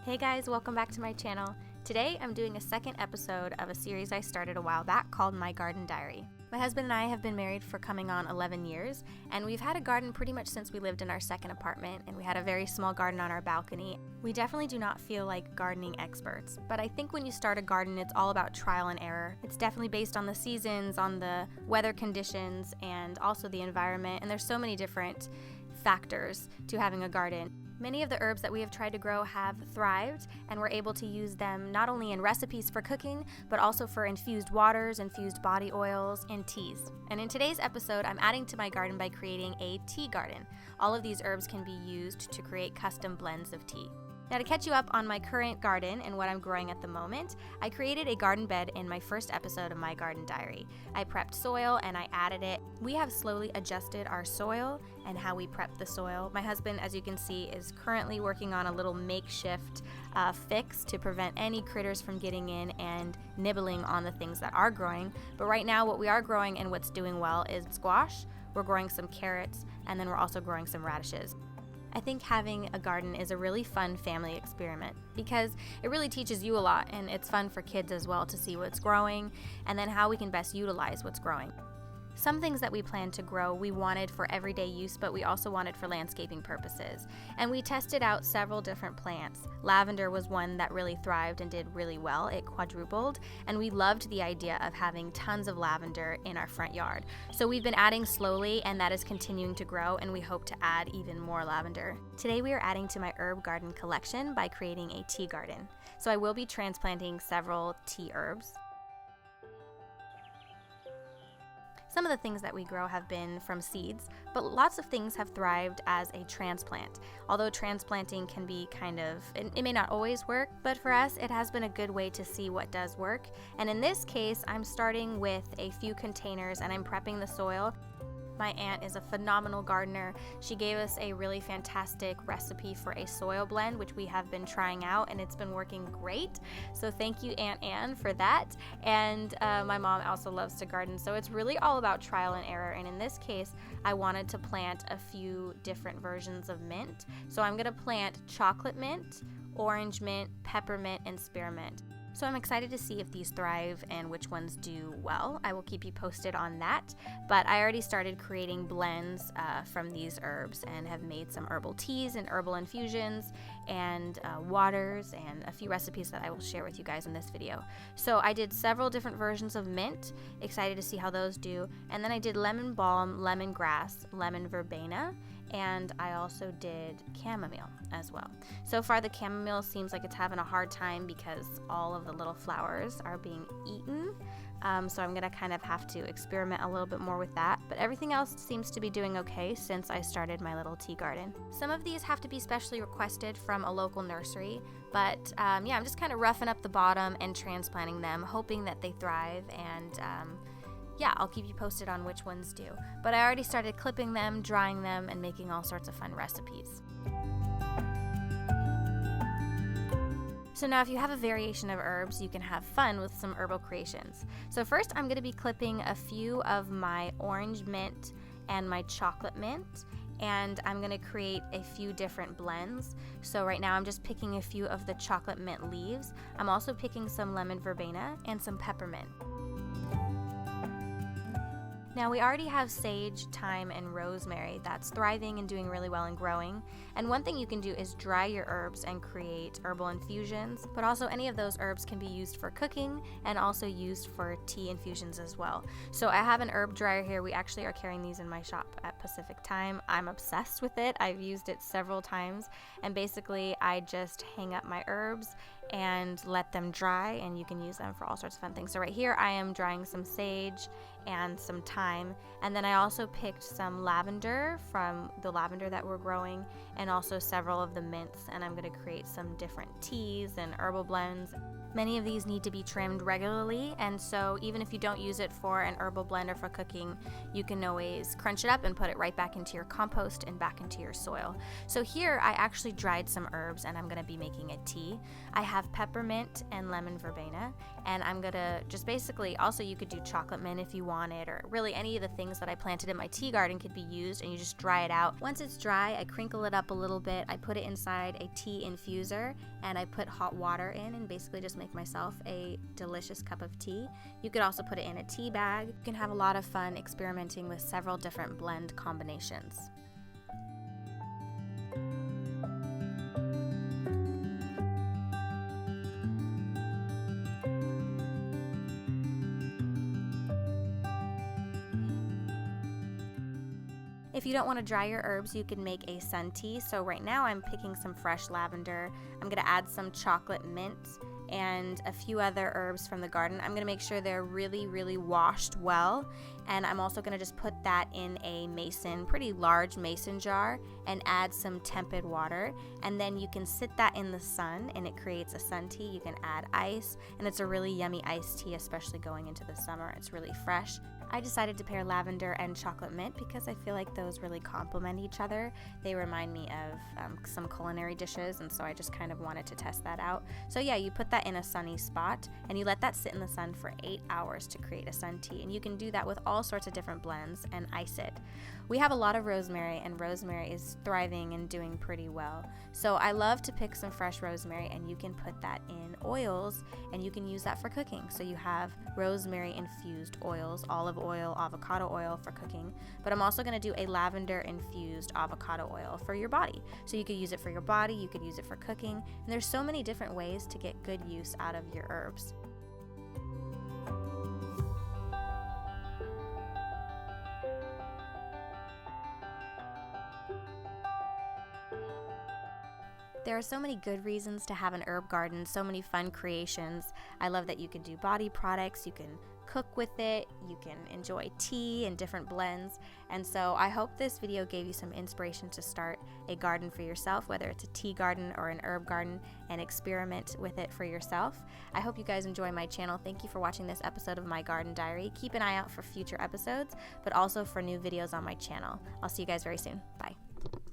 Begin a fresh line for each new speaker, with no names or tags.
Hey guys, welcome back to my channel. Today I'm doing a second episode of a series I started a while back called My Garden Diary. My husband and I have been married for coming on 11 years, and we've had a garden pretty much since we lived in our second apartment, and we had a very small garden on our balcony. We definitely do not feel like gardening experts, but I think when you start a garden, it's all about trial and error. It's definitely based on the seasons, on the weather conditions, and also the environment, and there's so many different factors to having a garden. Many of the herbs that we have tried to grow have thrived, and we're able to use them not only in recipes for cooking, but also for infused waters, infused body oils, and teas. And in today's episode, I'm adding to my garden by creating a tea garden. All of these herbs can be used to create custom blends of tea. Now, to catch you up on my current garden and what I'm growing at the moment, I created a garden bed in my first episode of My Garden Diary. I prepped soil and I added it. We have slowly adjusted our soil and how we prep the soil. My husband, as you can see, is currently working on a little makeshift fix to prevent any critters from getting in and nibbling on the things that are growing. But right now, what we are growing and what's doing well is squash. We're growing some carrots, and then we're also growing some radishes. I think having a garden is a really fun family experiment because it really teaches you a lot, and it's fun for kids as well to see what's growing and then how we can best utilize what's growing. Some things that we planned to grow we wanted for everyday use, but we also wanted for landscaping purposes. And we tested out several different plants. Lavender was one that really thrived and did really well. It quadrupled, and we loved the idea of having tons of lavender in our front yard. So we've been adding slowly, and that is continuing to grow, and we hope to add even more lavender. Today we are adding to my herb garden collection by creating a tea garden. So I will be transplanting several tea herbs. Some of the things that we grow have been from seeds, but lots of things have thrived as a transplant. Although transplanting can be it may not always work, but for us it has been a good way to see what does work. And in this case, I'm starting with a few containers and I'm prepping the soil. My aunt is a phenomenal gardener. She gave us a really fantastic recipe for a soil blend, which we have been trying out, and it's been working great. So thank you, Aunt Anne, for that. And my mom also loves to garden, so it's really all about trial and error. And in this case, I wanted to plant a few different versions of mint. So I'm gonna plant chocolate mint, orange mint, peppermint, and spearmint. So I'm excited to see if these thrive and which ones do well. I will keep you posted on that, but I already started creating blends from these herbs and have made some herbal teas and herbal infusions and waters and a few recipes that I will share with you guys in this video. So I did several different versions of mint, excited to see how those do, and then I did lemon balm, lemongrass, lemon verbena, and I also did chamomile as well. So far the chamomile seems like it's having a hard time because all of the little flowers are being eaten. So I'm gonna kind of have to experiment a little bit more with that, but everything else seems to be doing okay since I started my little tea garden. Some of these have to be specially requested from a local nursery, but I'm just kind of roughing up the bottom and transplanting them, hoping that they thrive, and I'll keep you posted on which ones do. But I already started clipping them, drying them, and making all sorts of fun recipes. So now if you have a variation of herbs, you can have fun with some herbal creations. So first I'm going to be clipping a few of my orange mint and my chocolate mint, and I'm going to create a few different blends. So right now I'm just picking a few of the chocolate mint leaves. I'm also picking some lemon verbena and some peppermint. Now we already have sage, thyme, and rosemary that's thriving and doing really well and growing. And one thing you can do is dry your herbs and create herbal infusions, but also any of those herbs can be used for cooking and also used for tea infusions as well. So I have an herb dryer here. We actually are carrying these in my shop at Pacific Time. I'm obsessed with it. I've used it several times, and basically I just hang up my herbs and let them dry, and you can use them for all sorts of fun things. So right here I am drying some sage and some thyme, and then I also picked some lavender from the lavender that we're growing, and also several of the mints, and I'm going to create some different teas and herbal blends. Many of these need to be trimmed regularly, and so even if you don't use it for an herbal blend or for cooking, you can always crunch it up and put it right back into your compost and back into your soil. So here I actually dried some herbs, and I'm going to be making a tea. I have have peppermint and lemon verbena, and I'm gonna just basically, also you could do chocolate mint if you wanted, or really any of the things that I planted in my tea garden could be used, and you just dry it out. Once it's dry, I crinkle it up a little bit, I put it inside a tea infuser, and I put hot water in and basically just make myself a delicious cup of tea. You could also put it in a tea bag. You can have a lot of fun experimenting with several different blend combinations. If you don't want to dry your herbs, you can make a sun tea. So right now I'm picking some fresh lavender. I'm going to add some chocolate mint and a few other herbs from the garden. I'm going to make sure they're really washed well, and I'm also going to just put that in a pretty large mason jar, and add some tepid water, and then you can sit that in the sun and it creates a sun tea. You can add ice, and it's a really yummy iced tea, especially going into the summer. It's really fresh. I decided to pair lavender and chocolate mint because I feel like those really complement each other. They remind me of some culinary dishes, and so I just kind of wanted to test that out. So yeah, you put that in a sunny spot and you let that sit in the sun for 8 hours to create a sun tea, and you can do that with all sorts of different blends and ice it. We have a lot of rosemary, and rosemary is thriving and doing pretty well. So I love to pick some fresh rosemary, and you can put that in oils and you can use that for cooking. So you have rosemary infused oils, olive oil, avocado oil for cooking, but I'm also going to do a lavender infused avocado oil for your body. So you could use it for your body, you could use it for cooking, and there's so many different ways to get good use out of your herbs. There are so many good reasons to have an herb garden, so many fun creations. I love that you can do body products, you can cook with it, you can enjoy tea and different blends, and so I hope this video gave you some inspiration to start a garden for yourself, whether it's a tea garden or an herb garden, and experiment with it for yourself. I hope you guys enjoy my channel. Thank you for watching this episode of My Garden Diary. Keep an eye out for future episodes, but also for new videos on my channel. I'll see you guys very soon. Bye.